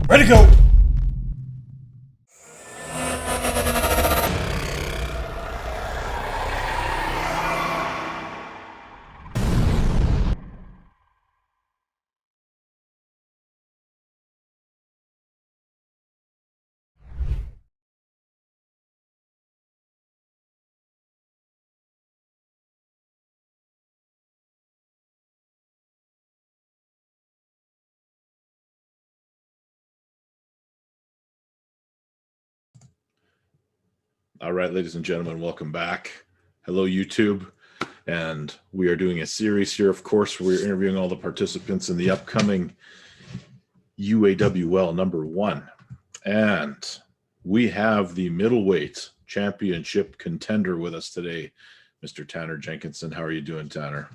Ready to go. All right, ladies and gentlemen, welcome back. Hello, YouTube. And we are doing a series here. Of course, we're interviewing all the participants in the upcoming UAWL #1. And we have the middleweight championship contender with us today, Mr. Tanner Jenkinson. How are you doing, Tanner?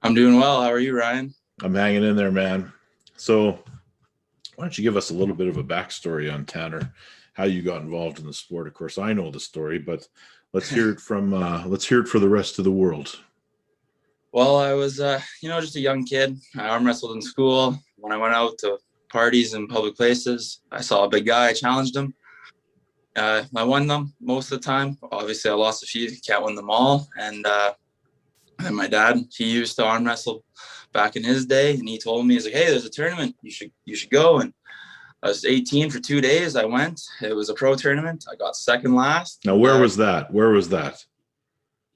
I'm doing well. How are you, Ryan? I'm hanging in there, man. So why don't you give us a little bit of a backstory on Tanner, how you got involved in the sport? Of course, I know the story, but let's hear it from for the rest of the world. Well, I was, just a young kid. I arm wrestled in school. When I went out to parties and public places, I saw a big guy. I challenged him. I won them most of the time. Obviously, I lost a few. You can't win them all. And my dad, he used to arm wrestle back in his day, and he told me, he's like, "Hey, there's a tournament. You should go." And I was 18 for 2 days. I went. It was a pro tournament. I got second last. Now, where was that? Where was that?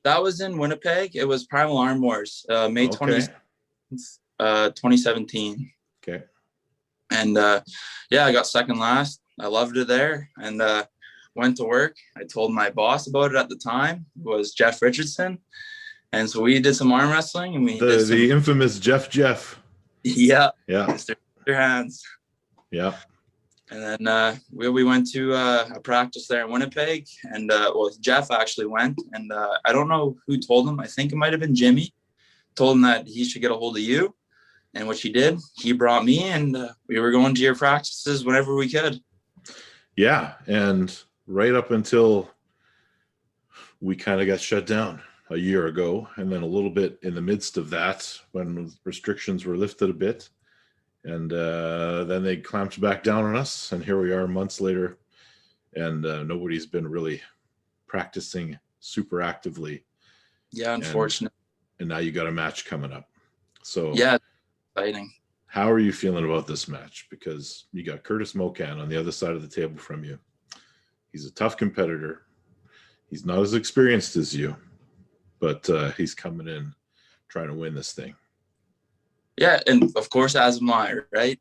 That was in Winnipeg. It was Primal Arm Wars, May 20th, 2017. Okay. And, I got second last. I loved it there and went to work. I told my boss about it at the time. It was Jeff Richardson. And so we did some arm wrestling. And the infamous Jeff. Yeah. Yeah. Mr. Hands. Yeah. And then we went to a practice there in Winnipeg, and Jeff actually went, and I don't know who told him. I think it might have been Jimmy. Told him that he should get a hold of you, and what he did, he brought me, and we were going to your practices whenever we could. Yeah, and right up until we kind of got shut down a year ago, and then a little bit in the midst of that, when restrictions were lifted a bit. And then they clamped back down on us, and here we are months later, and nobody's been really practicing super actively. Yeah, unfortunate. And now you got a match coming up. So yeah, exciting. How are you feeling about this match? Because you got Curtis Mocan on the other side of the table from you. He's a tough competitor. He's not as experienced as you, but he's coming in trying to win this thing. Yeah, and of course, as am I, right?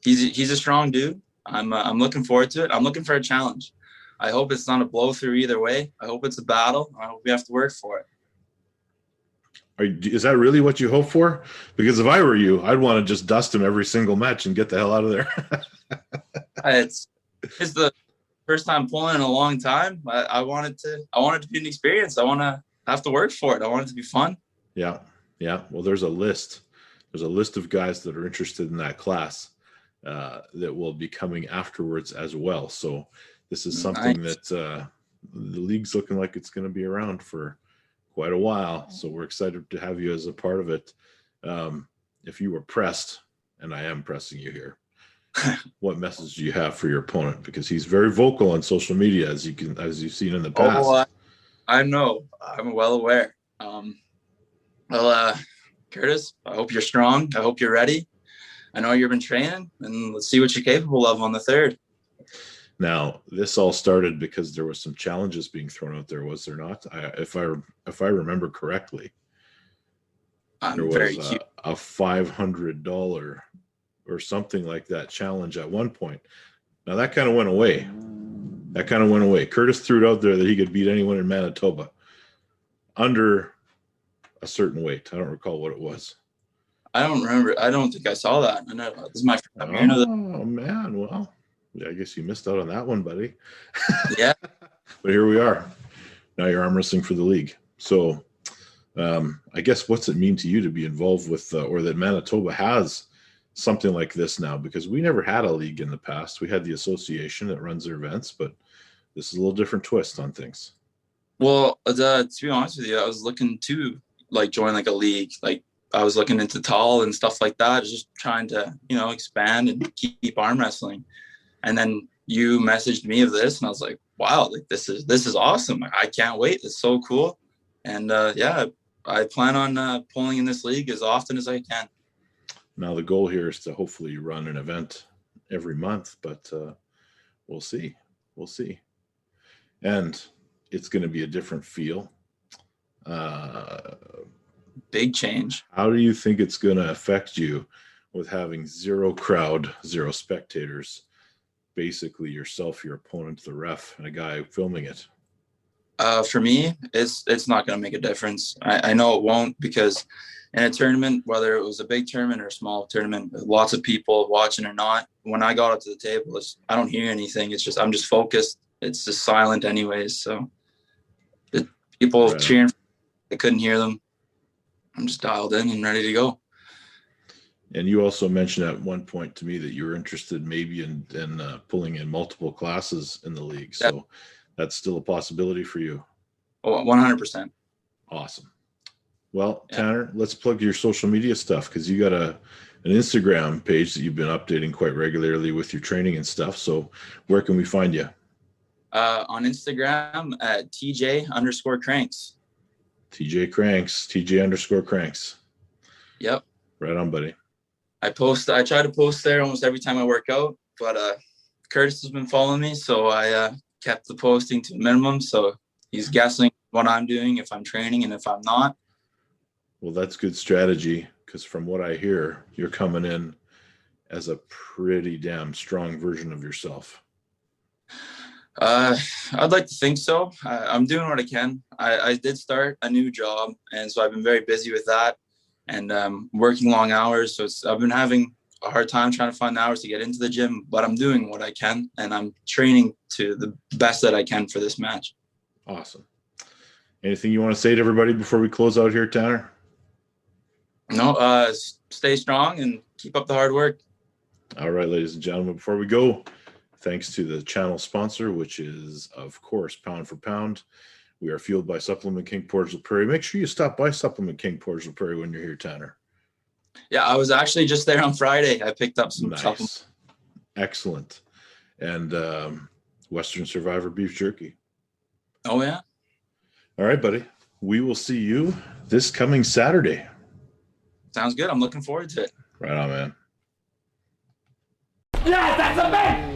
He's a strong dude. I'm looking forward to it. I'm looking for a challenge. I hope it's not a blow through either way. I hope it's a battle. I hope we have to work for it. Is that really what you hope for? Because if I were you, I'd want to just dust him every single match and get the hell out of there. It's the first time pulling in a long time. I want it to be an experience. I want to have to work for it. I want it to be fun. Yeah. Well, there's a list. There's a list of guys that are interested in that class that will be coming afterwards as well. So this is something that the league's looking like it's going to be around for quite a while. So we're excited to have you as a part of it. If you were pressed, and I am pressing you here, what message do you have for your opponent? Because he's very vocal on social media, as you've seen in the past. Oh, I know. I'm well aware. Curtis, I hope you're strong. I hope you're ready. I know you've been training, and let's see what you're capable of on the 3rd. Now, this all started because there was some challenges being thrown out there, was there not? If I remember correctly, there was a $500 or something like that challenge at one point. Now that kind of went away. Curtis threw it out there that he could beat anyone in Manitoba under a certain weight. I don't recall what it was. I don't remember. I don't think I saw that. I know this is my first time hearing of that. Oh man, well, I guess you missed out on that one, buddy. Yeah. But here we are. Now you're arm wrestling for the league. So I guess what's it mean to you to be involved with or that Manitoba has something like this now? Because we never had a league in the past. We had the association that runs their events, but this is a little different twist on things. Well, to be honest with you, I was looking to join a league. I was looking into tall and stuff like that, just trying to, expand and keep arm wrestling. And then you messaged me of this, and I was like, wow, like this is awesome. I can't wait. It's so cool. And I plan on pulling in this league as often as I can. Now the goal here is to hopefully run an event every month, but we'll see. And it's going to be a different feel. Big change. How do you think it's going to affect you with having zero crowd, zero spectators, basically yourself, your opponent, the ref, and a guy filming it? For me, it's not going to make a difference. I know it won't, because in a tournament, whether it was a big tournament or a small tournament, lots of people watching or not, when I got up to the table, I don't hear anything. It's just, I'm just focused. It's just silent anyways. So the people cheering, I couldn't hear them. I'm just dialed in and ready to go. And you also mentioned at one point to me that you were interested maybe in pulling in multiple classes in the league. So that's still a possibility for you. Oh, 100%. Awesome. Well, Tanner, let's plug your social media stuff, because you got an Instagram page that you've been updating quite regularly with your training and stuff. So where can we find you? On Instagram at TJ_Cranks. TJ Cranks, TJ_Cranks. Yep. Right on, buddy. I try to post there almost every time I work out, but Curtis has been following me, so I kept the posting to a minimum. So he's guessing what I'm doing, if I'm training and if I'm not. Well, that's good strategy, because from what I hear, you're coming in as a pretty damn strong version of yourself. I'd like to think so. I'm doing what I can. I did start a new job, and so I've been very busy with that and working long hours. So I've been having a hard time trying to find the hours to get into the gym, but I'm doing what I can, and I'm training to the best that I can for this match. Awesome. Anything you want to say to everybody before we close out here, Tanner? No, stay strong and keep up the hard work. All right, ladies and gentlemen, before we go, thanks to the channel sponsor, which is, of course, Pound for Pound. We are fueled by Supplement King Portage la Prairie. Make sure you stop by Supplement King Portage la Prairie when you're here, Tanner. Yeah, I was actually just there on Friday. I picked up some supplements. Excellent. And Western Survivor beef jerky. Oh, yeah? All right, buddy. We will see you this coming Saturday. Sounds good. I'm looking forward to it. Right on, man. Yeah, that's a man!